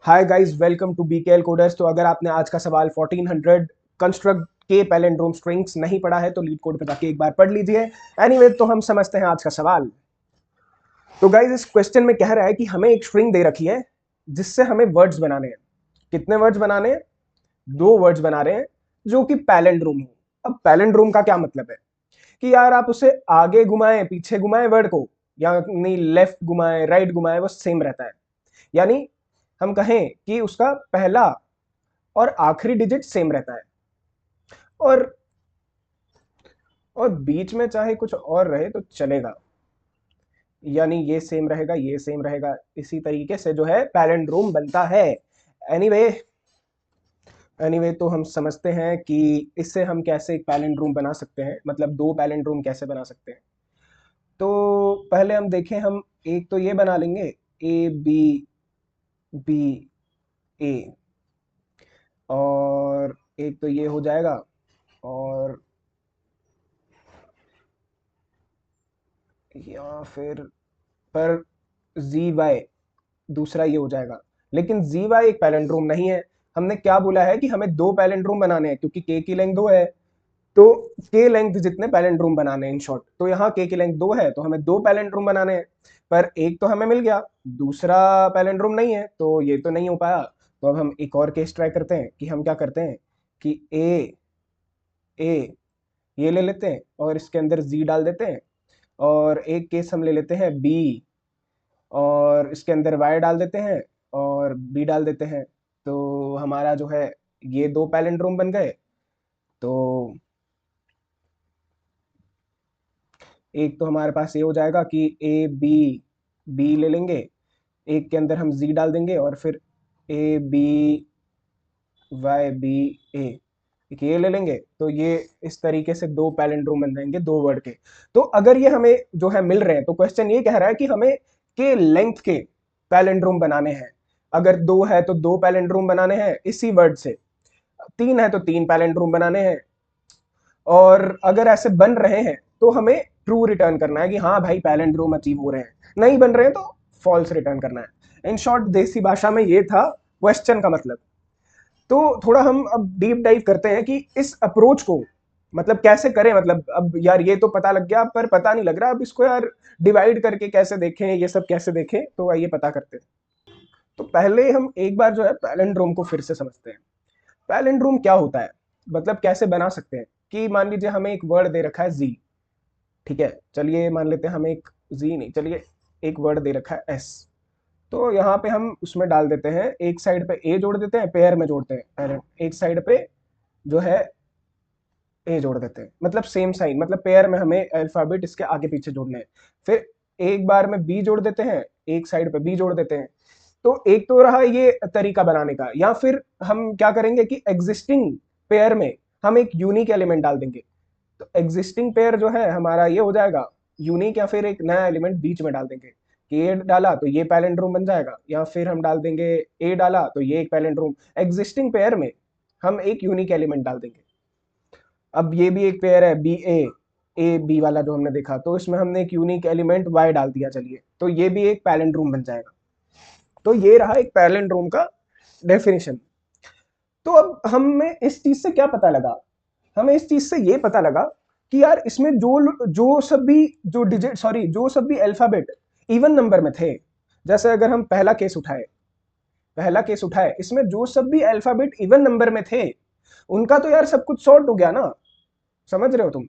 Hi guys, welcome to BKL coders. तो अगर आपने आज का सवाल 1400 कंस्ट्रक्ट के पैलिंड्रोम स्ट्रिंग्स नहीं पढ़ा है तो लीड कोड पे जाके एक बार पढ़ लीजिए। एनीवे, तो हम समझते हैं आज का सवाल। तो गाइस, इस क्वेश्चन में कह रहा है कि हमें एक स्ट्रिंग दे रखी है जिससे हमें वर्ड्स बनाने हैं। कितने वर्ड्स बनाने हैं? 2 वर्ड्स बना रहे हैं जो कि पैलिंड्रोम हो। अब पैलिंड्रोम का क्या मतलब है कि यार आप उसे आगे घुमाएं पीछे घुमाएं वर्ड को, या नहीं लेफ्ट घुमाएं राइट घुमाएं, वो सेम रहता है। यानी हम कहें कि उसका पहला और आखिरी डिजिट सेम रहता है, और बीच में चाहे कुछ और रहे तो चलेगा। यानी ये सेम रहेगा, ये सेम रहेगा। इसी तरीके से जो है पैलिंड्रोम बनता है। एनीवे तो हम समझते हैं कि इससे हम कैसे एक पैलिंड्रोम बना सकते हैं, मतलब 2 पैलिंड्रोम कैसे बना सकते हैं। तो पहले हम देखें, हम एक तो ये बना लेंगे ए बी बी ए, और एक तो ये हो जाएगा, और या फिर पर जी वाई दूसरा ये हो जाएगा। लेकिन जी वाई एक पैलिंड्रोम नहीं है। हमने क्या बोला है कि हमें 2 पैलिंड्रोम बनाने हैं, क्योंकि के की लेंथ 2 है। तो के लेंथ जितने पैलिंड्रोम बनाने हैं इन शॉर्ट, तो यहाँ के की लेंथ 2 है तो हमें 2 पैलिंड्रोम बनाने हैं। पर एक तो हमें मिल गया, दूसरा पैलिंड्रोम नहीं है, तो ये तो नहीं हो पाया। तो अब हम एक और केस ट्राई करते हैं कि हम क्या करते हैं कि ए ये ले लेते हैं और इसके अंदर जी डाल देते हैं। और एक केस हम ले लेते हैं बी, और इसके अंदर वाई डाल देते हैं और बी डाल देते हैं। तो हमारा जो है ये 2 पैलिंड्रोम बन गए। तो एक तो हमारे पास ये हो जाएगा कि ए बी बी ले लेंगे, एक के अंदर हम जी डाल देंगे, और फिर ए बी वाई बी ए, एक ये ले लेंगे। तो ये इस तरीके से 2 पैलिंड्रोम बन जाएंगे 2 वर्ड के। तो अगर ये हमें जो है मिल रहे हैं, तो क्वेश्चन ये कह रहा है कि हमें के लेंथ के पैलिंड्रोम बनाने हैं। अगर 2 है तो 2 पैलिंड्रोम बनाने हैं इसी वर्ड से, 3 है तो 3 पैलिंड्रोम बनाने हैं। और अगर ऐसे बन रहे हैं तो हमें ट्रू रिटर्न करना है कि हाँ भाई पैलिंड्रोम अचीव हो रहे हैं। नहीं बन रहे हैं तो फॉल्स रिटर्न करना है। इन शॉर्ट देसी भाषा में ये था क्वेश्चन का मतलब। तो थोड़ा हम अब डीप डाइव करते हैं कि इस अप्रोच को मतलब कैसे करें। मतलब अब यार ये तो पता लग गया, पर पता नहीं लग रहा अब इसको यार डिवाइड करके कैसे देखें, ये सब कैसे देखें, तो आइए पता करते हैं। तो पहले हम एक बार जो है पैलिंड्रोम को फिर से समझते हैं। पैलिंड्रोम क्या होता है, मतलब कैसे बना सकते हैं। कि मान लीजिए हमें एक वर्ड दे रखा है जी, ठीक है, चलिए मान लेते हैं हमें एक जी नहीं, चलिए एक वर्ड दे रखा है एस। तो यहाँ पे हम उसमें डाल देते हैं, एक साइड पे ए जोड़ देते हैं, पेयर में जोड़ते हैं, एक साइड पे जो है ए जोड़ देते हैं, मतलब सेम साइन, मतलब पेयर में हमें अल्फाबेट इसके आगे पीछे जोड़ने हैं। फिर एक बार में बी जोड़ देते हैं, एक साइड पे बी जोड़ देते हैं। तो एक तो रहा ये तरीका बनाने का। या फिर हम क्या करेंगे कि एग्जिस्टिंग पेयर में हम एक यूनिक एलिमेंट डाल देंगे। तो एग्जिस्टिंग पेयर जो है हमारा ये हो जाएगा यूनिक, या फिर एक नया एलिमेंट बीच में डाल देंगे कि ए डाला तो ये पैलिंड्रोम बन जाएगा, या फिर हम डाल देंगे ए डाला तो ये एक पैलिंड्रोम। एग्जिस्टिंग पेयर में हम एक यूनिक एलिमेंट डाल देंगे। अब ये भी एक पेयर है बी ए बी वाला जो हमने देखा, तो इसमें हमने एक यूनिक एलिमेंट वाई डाल दिया, चलिए तो ये भी एक पैलिंड्रोम बन जाएगा। तो ये रहा एक पैलिंड्रोम का डेफिनेशन। तो अब हमें इस चीज से क्या पता लगा, हमें इस चीज से ये पता लगा कि यार इसमें जो जो सब भी जो डिजिट सॉरी जो सब भी अल्फाबेट इवन नंबर में थे। जैसे अगर हम पहला केस उठाए, इसमें जो सब भी अल्फाबेट इवन नंबर में थे उनका तो यार सब कुछ सॉर्ट हो गया ना। समझ रहे हो तुम?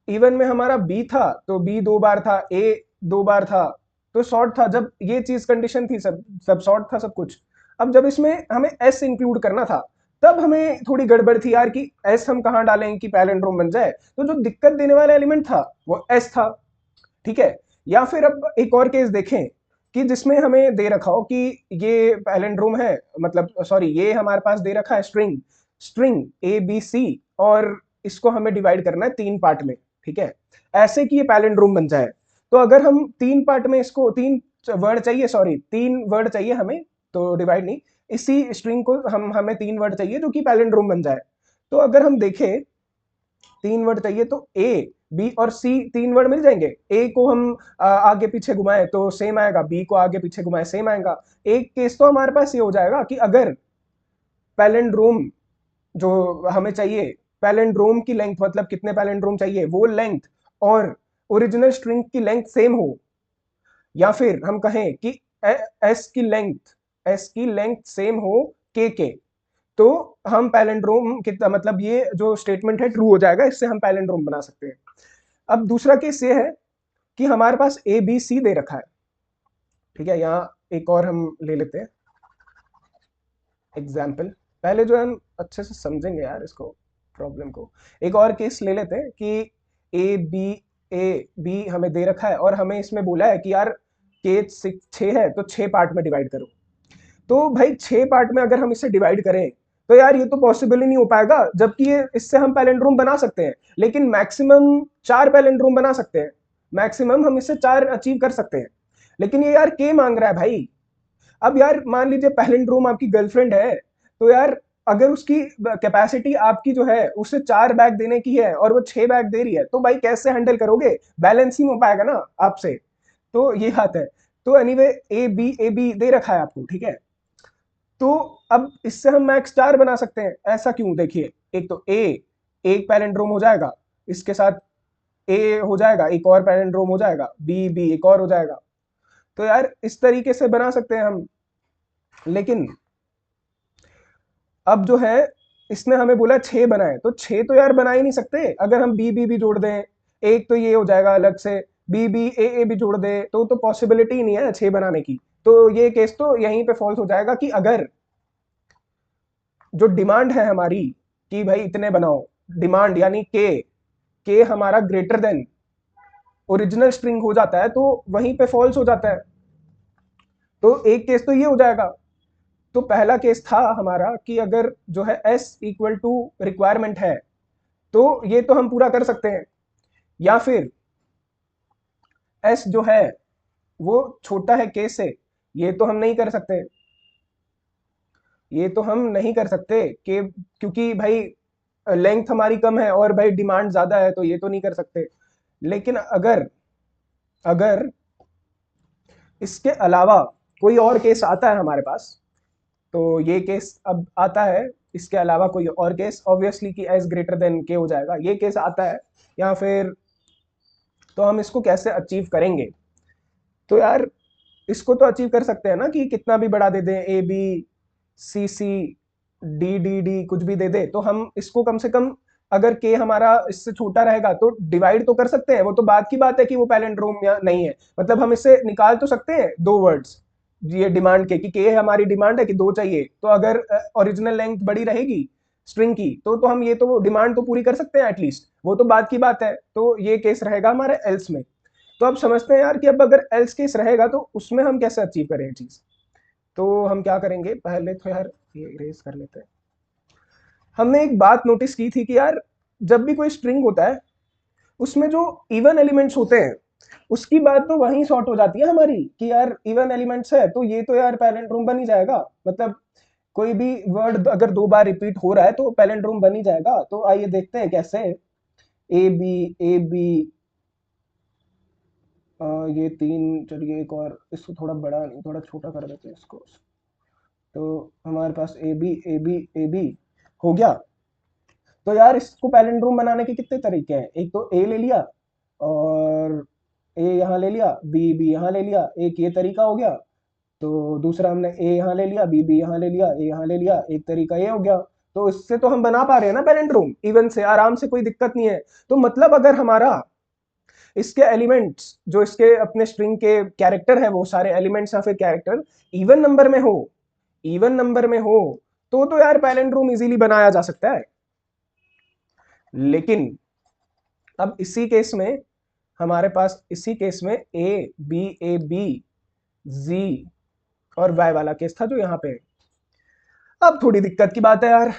इवन में हमारा बी था तो बी 2 बार था, ए 2 बार था, तो शॉर्ट था। जब ये चीज कंडीशन थी, सब सब शॉर्ट था सब कुछ। अब जब इसमें हमें एस इंक्लूड करना था, तब हमें थोड़ी गड़बड़ थी यार कि एस हम कहाँ डालें कि पैलिंड्रोम बन जाए। तो जो दिक्कत देने वाला एलिमेंट था वो एस था, ठीक है। या फिर अब एक और केस देखें कि जिसमें हमें दे रखा हो कि ये पैलिंड्रोम है, मतलब सॉरी ये हमारे पास दे रखा है string string A B C, और इसको हमें डिवाइड करना है 3 पार्ट में, ठीक है, ऐसे कि ये पैलिंड्रोम बन जाए। तो अगर हम 3 पार्ट में इसको 3 वर्ड चाहिए हमें, तो डिवाइड नहीं, इसी स्ट्रिंग को हमें 3 वर्ड चाहिए जो कि पैलिंड्रोम बन जाए। तो अगर हम देखें 3 वर्ड चाहिए तो ए बी और सी 3 वर्ड मिल जाएंगे। ए को हम आगे पीछे घुमाएं तो सेम आएगा, बी को आगे पीछे घुमाएं सेम आएगा। एक केस तो हमारे पास ये हो जाएगा कि अगर पैलिंड्रोम जो हमें चाहिए, पैलिंड्रोम की लेंथ मतलब कितने पैलिंड्रोम चाहिए वो लेंथ और ओरिजिनल स्ट्रिंग की लेंथ सेम हो, या फिर हम कहें कि एस की लेंथ सेम हो के, तो हम पैलिंड्रोम कितना मतलब ये जो स्टेटमेंट है ट्रू हो जाएगा, इससे हम पैलिंड्रोम बना सकते हैं। अब दूसरा केस ये है कि हमारे पास ए बी सी दे रखा है, ठीक है। यहाँ एक और हम ले लेते हैं एग्जाम्पल, पहले जो हम अच्छे से समझेंगे यार इसको प्रॉब्लम को। एक और केस ले लेते हैं कि ए बी हमें दे रखा है और हमें इसमें बोला है कि यार के 6 है तो 6 पार्ट में डिवाइड करो। तो भाई 6 पार्ट में अगर हम इसे डिवाइड करें तो यार ये तो पॉसिबल ही नहीं हो पाएगा, जबकि ये इससे हम पैलिंड्रोम बना सकते हैं, लेकिन मैक्सिमम 4 पैलिंड्रोम बना सकते हैं, मैक्सिमम हम इससे 4 अचीव कर सकते हैं। लेकिन ये यार के मांग रहा है भाई। अब यार मान लीजिए पैलिंड्रोम आपकी गर्लफ्रेंड है, तो यार अगर उसकी कैपेसिटी आपकी जो है उसे 4 बैग देने की है और वो 6 बैग दे रही है, तो भाई कैसे हैंडल करोगे, बैलेंस ही हो पाएगा ना आपसे। तो ये बात है। तो एनीवे ए बी दे रखा है आपको, ठीक है। तो अब इससे हम मैक्स 4 बना सकते हैं, ऐसा क्यों, देखिए एक तो ए एक पैलिंड्रोम हो जाएगा, इसके साथ ए हो जाएगा, एक और पैलिंड्रोम हो जाएगा, बी बी एक और हो जाएगा। तो यार इस तरीके से बना सकते हैं हम। लेकिन अब जो है इसने हमें बोला 6 बनाए, तो 6 तो यार बना ही नहीं सकते अगर हम बी बी भी जोड़ दें, एक तो ये हो जाएगा अलग से, बी बी ए भी जोड़ दे तो पॉसिबिलिटी ही नहीं है 6 बनाने की। तो ये केस तो यहीं पे फॉल्स हो जाएगा कि अगर जो डिमांड है हमारी कि भाई इतने बनाओ, डिमांड यानी के हमारा ग्रेटर देन ओरिजिनल स्ट्रिंग हो जाता है, तो वहीं पे फॉल्स हो जाता है। तो एक केस तो ये हो जाएगा। तो पहला केस था हमारा कि अगर जो है एस इक्वल टू रिक्वायरमेंट है तो ये तो हम पूरा कर सकते हैं, या फिर एस जो है वो छोटा है के से, ये तो हम नहीं कर सकते, ये तो हम नहीं कर सकते कि क्योंकि भाई लेंथ हमारी कम है और भाई डिमांड ज्यादा है, तो ये तो नहीं कर सकते। लेकिन अगर अगर इसके अलावा कोई और केस आता है हमारे पास, तो ये केस अब आता है, इसके अलावा कोई और केस ऑब्वियसली कि एस ग्रेटर देन के हो जाएगा, ये केस आता है या फिर, तो हम इसको कैसे अचीव करेंगे। तो यार इसको तो अचीव कर सकते हैं ना कि कितना भी बड़ा दे दें, A B C C D D D कुछ भी दे दे, तो हम इसको कम से कम अगर के हमारा इससे छोटा रहेगा तो डिवाइड तो कर सकते हैं। वो तो बात की बात है कि वो पैलिंड्रोम या नहीं है, मतलब हम इससे निकाल तो सकते हैं 2 वर्ड्स ये डिमांड के, कि के हमारी डिमांड है कि 2 चाहिए, तो अगर ओरिजिनल लेंथ बड़ी रहेगी स्ट्रिंग की तो हम ये तो डिमांड तो पूरी कर सकते हैं एटलीस्ट, वो तो बात की बात है। तो ये केस रहेगा हमारे एल्स में। तो अब समझते हैं यार कि अब अगर एल्स केस रहेगा तो उसमें हम कैसे अचीव करें चीज। तो हम क्या करेंगे, पहले तो यार ये इरेज कर लेते हैं। हमने एक बात नोटिस की थी कि यार जब भी कोई स्ट्रिंग होता है उसमें जो इवन एलिमेंट्स होते हैं उसकी बात तो वहीं सॉर्ट हो जाती है हमारी कि यार इवन एलिमेंट्स है तो ये तो यार पैलिंड्रोम बन ही जाएगा। मतलब कोई भी वर्ड अगर 2 बार रिपीट हो रहा है तो पैलिंड्रोम बन ही जाएगा। तो आइए देखते हैं कैसे। ए बी ये 3, चलिए एक और इसको थोड़ा बड़ा नहीं थोड़ा छोटा कर देते हैं इसको। तो हमारे पास ए बी हो गया। तो यार इसको पैलिंड्रोम बनाने के कितने तरीके हैं, एक तो ए ले लिया और ए यहाँ ले लिया, बी बी यहाँ ले लिया, एक ये तरीका हो गया। तो दूसरा हमने ए यहाँ ले लिया, बी बी यहाँ ले लिया, ए यहाँ ले लिया, एक तरीका ये हो गया। तो इससे तो हम बना पा रहे हैं ना पैलिंड्रोम इवन से आराम से, कोई दिक्कत नहीं है। तो मतलब अगर हमारा इसके एलिमेंट्स जो इसके अपने स्ट्रिंग के कैरेक्टर है वो सारे एलिमेंट्स या फिर कैरेक्टर इवन नंबर में हो, इवन नंबर में हो तो यार पैलिंड्रोम इजीली बनाया जा सकता है। लेकिन अब इसी केस में हमारे पास इसी केस में ए बी जी और वाई वाला केस था जो यहाँ पे। अब थोड़ी दिक्कत की बात है यार,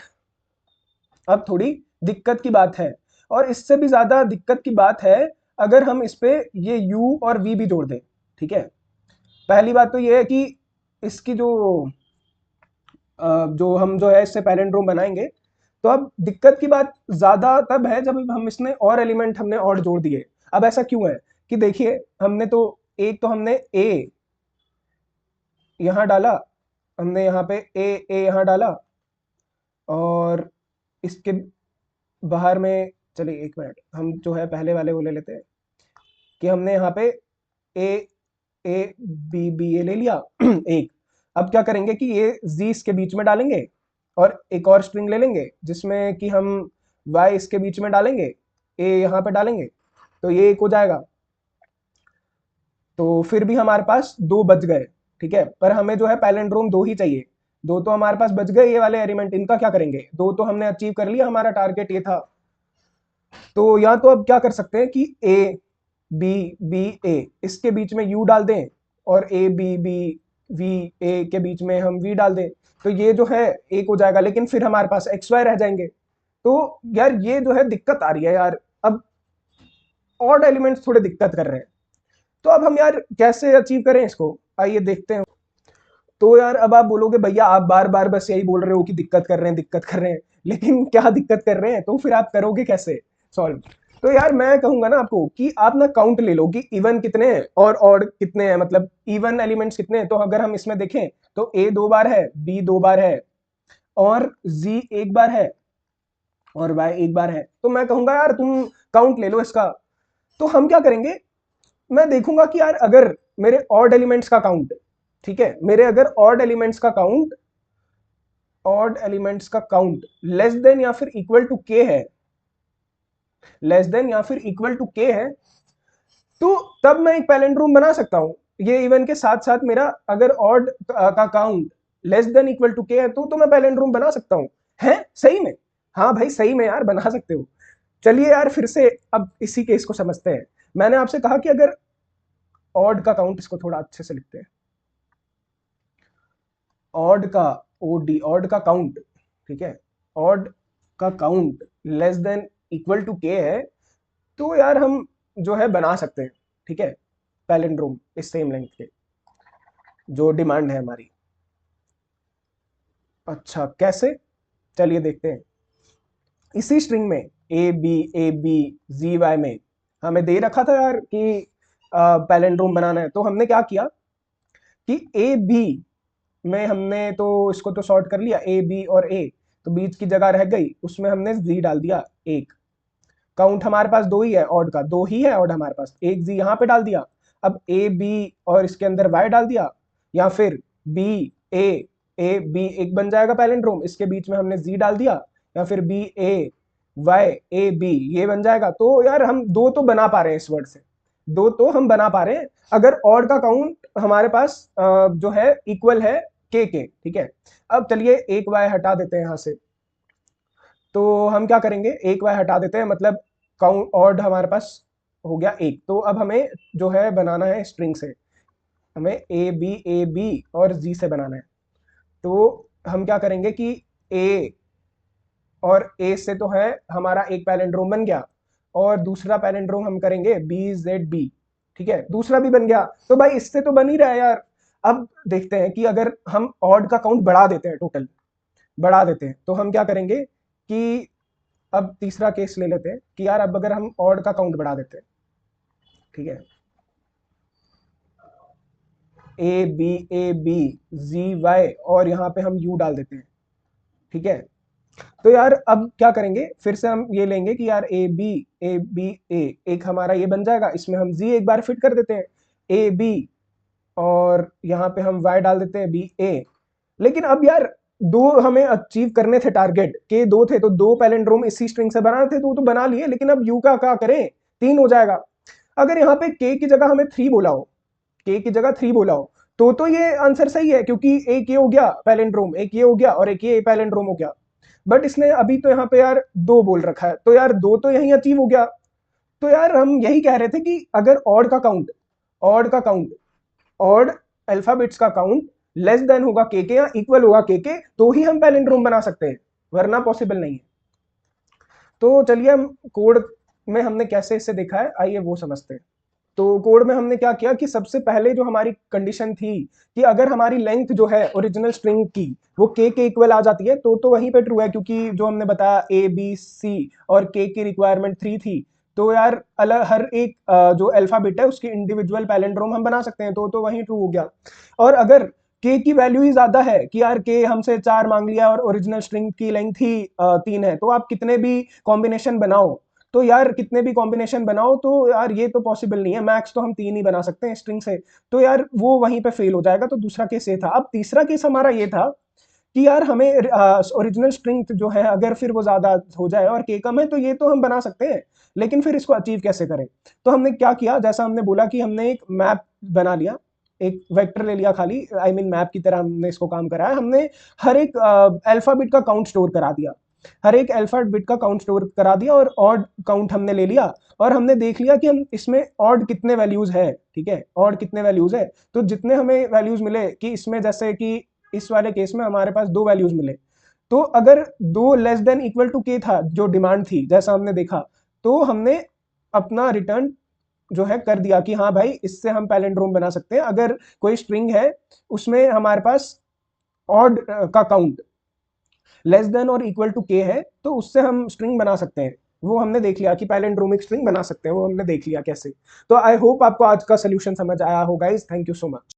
अब थोड़ी दिक्कत की बात है, और इससे भी ज्यादा दिक्कत की बात है अगर हम इस पे ये u और v भी जोड़ दें। ठीक है, पहली बात तो ये है कि इसकी जो हम जो है इससे पैलिंड्रोम बनाएंगे तो अब दिक्कत की बात ज्यादा तब है जब हम इसमें और एलिमेंट हमने और जोड़ दिए। अब ऐसा क्यों है कि देखिए, हमने तो एक तो हमने ए यहाँ डाला, हमने यहाँ पे ए यहाँ डाला, और इसके बाहर में, चलिए एक मिनट, हम जो है पहले वाले वो ले लेते हैं कि हमने यहाँ पे ए ए बी ए ले लिया एक। अब क्या करेंगे कि ये जी इसके बीच में डालेंगे, और एक और स्ट्रिंग ले लेंगे जिसमें कि हम वाई इसके बीच में डालेंगे, ए यहाँ पे डालेंगे, तो ये एक हो जाएगा। तो फिर भी हमारे पास दो बच गए, ठीक है, पर हमें जो है पैलिंड्रोम दो ही चाहिए। दो तो हमारे पास बच गए ये वाले एलिमेंट, इनका क्या करेंगे? दो तो हमने अचीव कर लिया, हमारा टारगेट ये था। तो या तो अब क्या कर सकते हैं कि ए बी बी ए इसके बीच में यू डाल दें, और A B B V A के बीच में हम वी डाल दें, तो ये जो है एक हो जाएगा, लेकिन फिर हमारे पास एक्स वाई रह जाएंगे। तो यार ये जो है दिक्कत आ रही है यार, अब ऑड एलिमेंट्स थोड़े दिक्कत कर रहे हैं। तो अब हम यार कैसे अचीव करें इसको, आइए देखते हैं। तो यार अब आप बोलोगे भैया आप बार बार बस यही बोल रहे हो कि दिक्कत कर रहे हैं, दिक्कत कर रहे हैं, लेकिन क्या दिक्कत कर रहे हैं, तो फिर आप करोगे कैसे सॉल्व? तो यार मैं कहूंगा ना आपको कि आप ना काउंट ले लो कि इवन कितने हैं और ऑड कितने हैं, मतलब इवन एलिमेंट्स कितने हैं। तो अगर हम इसमें देखें तो ए दो बार है, बी दो बार है, और जी एक बार है, और वाई एक बार है। तो मैं कहूंगा यार तुम काउंट ले लो इसका। तो हम क्या करेंगे, मैं देखूंगा कि यार अगर मेरे ऑड एलिमेंट्स का काउंट, ठीक है, मेरे अगर ऑड एलिमेंट्स का काउंट लेस देन या फिर इक्वल टू के है, लेस देन या फिर इक्वल टू के है, तो तब मैं एक पैलिंड्रोम बना सकता हूं। ये इवन के साथ साथ मेरा अगर ऑड का count less than equal to K है, तो मैं पैलिंड्रोम बना सकता हूं। है सही में? हाँ भाई सही में यार बना सकते हो। चलिए यार फिर से अब इसी केस को समझते हैं। मैंने आपसे कहा कि अगर ऑड का काउंट, इसको थोड़ा अच्छे से लिखते हैं, ऑड का ओडी, ऑड का काउंट, ठीक है, ऑड का count less than equal to K है, तो यार हम जो है बना सकते हैं, ठीक है, पैलिंड्रोम इस सेम लेंथ के, जो डिमांड है हमारी। अच्छा कैसे, चलिए देखते हैं। इसी स्ट्रिंग में ए बी जी वाई में हमें दे रखा था यार कि पैलिंड्रोम बनाना है। तो हमने क्या किया कि ए बी में हमने तो इसको तो सॉर्ट कर लिया, ए बी और ए, तो बीच की जगह रह गई, उसमें हमने जी डाल दिया एक। काउंट हमारे पास दो ही है, ऑड का दो ही है ऑड हमारे पास, एक जी यहाँ पे डाल दिया। अब ए बी और इसके अंदर वाई डाल दिया, या फिर बी ए बी एक बन जाएगा पैलिंड्रोम, इसके बीच में हमने जी डाल दिया, या फिर B A Y A B ये बन जाएगा। तो यार हम दो तो बना पा रहे हैं, इस वर्ड से दो तो हम बना पा रहे हैं, अगर ऑड का काउंट हमारे पास जो है इक्वल है के, ठीक है। अब चलिए एक वाई हटा देते हैं यहां से। तो हम क्या करेंगे, एक वाई हटा देते हैं, मतलब काउंट ऑड हमारे पास हो गया एक। तो अब हमें जो है बनाना है स्ट्रिंग से, हमें ए बी और जी से बनाना है। तो हम क्या करेंगे कि ए और ए से तो है हमारा एक पैलिंड्रोम बन गया, और दूसरा पैलिंड्रोम हम करेंगे बी जेड बी, ठीक है, दूसरा भी बन गया। तो भाई इससे तो बन ही रहा है यार। अब देखते हैं कि अगर हम ऑड का काउंट बढ़ा देते हैं, टोटल बढ़ा देते हैं, तो हम क्या करेंगे कि अब तीसरा केस ले लेते हैं कि यार अब अगर हम ऑड का काउंट बढ़ा देते हैं, ठीक है, ए बी जी वाई, और यहाँ पे हम यू डाल देते हैं, ठीक है। तो यार अब क्या करेंगे, फिर से हम ये लेंगे कि यार ए बी ए एक हमारा ये बन जाएगा, इसमें हम जी एक बार फिट कर देते हैं, ए बी, और यहाँ पे हम वाई डाल देते हैं बी ए। लेकिन अब यार दो हमें अचीव करने थे, टारगेट के दो थे, तो दो पैलिंड्रोम इसी स्ट्रिंग से बनाने थे, तो बना लिए, लेकिन अब यू का क्या करें, तीन हो जाएगा। अगर यहाँ पे के की जगह हमें थ्री बोला हो, के की जगह थ्री बोला हो, तो ये आंसर सही है, क्योंकि एक ये हो गया पैलिंड्रोम, एक ये हो गया, और एक ये पैलिंड्रोम हो गया। बट इसने अभी तो यहाँ पे यार दो बोल रखा है, तो यार दो तो यही अचीव हो गया। तो यार हम यही कह रहे थे कि अगर ऑड का काउंट ऑड अल्फाबेट्स का काउंट लेस देन होगा के या इक्वल होगा के, तो ही हम पैलिंड्रोम बना सकते हैं, वरना पॉसिबल नहीं है। तो चलिए हम कोड में हमने कैसे इसे देखा है, आइए वो समझते हैं। तो कोड में हमने क्या किया कि सबसे पहले जो हमारी कंडीशन थी कि अगर हमारी लेंथ जो है ओरिजिनल स्ट्रिंग की वो के इक्वल आ जाती है तो वहीं पे ट्रू है, क्योंकि जो हमने बताया ए बी सी और के की रिक्वायरमेंट 3 थी। तो यार अलग हर एक जो अल्फाबेट है उसकी इंडिविजुअल पैलिंड्रोम हम बना सकते हैं, तो वहीं ट्रू हो गया। और अगर के की वैल्यू ही ज्यादा है कि यार के हमसे 4 मांग लिया और ओरिजिनल स्ट्रिंग की लेंथ ही 3 है, तो आप कितने भी कॉम्बिनेशन बनाओ, तो यार कितने भी कॉम्बिनेशन बनाओ तो यार ये तो पॉसिबल नहीं है, मैक्स तो हम 3 ही बना सकते हैं स्ट्रिंग से। तो यार वो वहीं पे फेल हो जाएगा। तो दूसरा केस ये था। अब तीसरा केस हमारा ये था कि यार हमें ओरिजिनल स्ट्रिंग जो है अगर फिर वो ज्यादा हो जाए और के कम है तो ये तो हम बना सकते हैं, लेकिन फिर इसको अचीव कैसे करें। तो हमने क्या किया, जैसा हमने बोला कि हमने एक मैप बना लिया, एक वेक्टर ले लिया खाली, आई मीन मैप की तरह हमने इसको काम कराया। हमने हर एक अल्फाबेट का काउंट स्टोर करा दिया, हर एक अल्फाबेट का काउंट स्टोर करा दिया और ऑड काउंट हमने ले लिया। और हमने देख लिया कि हम इसमें ऑड कितने वैल्यूज है, ठीक है, ऑड कितने वैल्यूज है। तो जितने हमें वैल्यूज मिले कि इसमें जैसे कि इस वाले केस में हमारे पास 2 वैल्यूज मिले, तो अगर 2 लेस देन इक्वल टू के था जो डिमांड थी जैसा हमने देखा, तो हमने अपना रिटर्न जो है कर दिया कि हाँ भाई इससे हम पैलिंड्रोम बना सकते हैं। अगर कोई स्ट्रिंग है उसमें हमारे पास ऑड का काउंट लेस देन और इक्वल टू के है, तो उससे हम स्ट्रिंग बना सकते हैं। वो हमने देख लिया कि पैलिंड्रोमिक स्ट्रिंग बना सकते हैं, वो हमने देख लिया कैसे। तो आई होप आपको आज का सोल्यूशन समझ आया होगा। Thank you so much.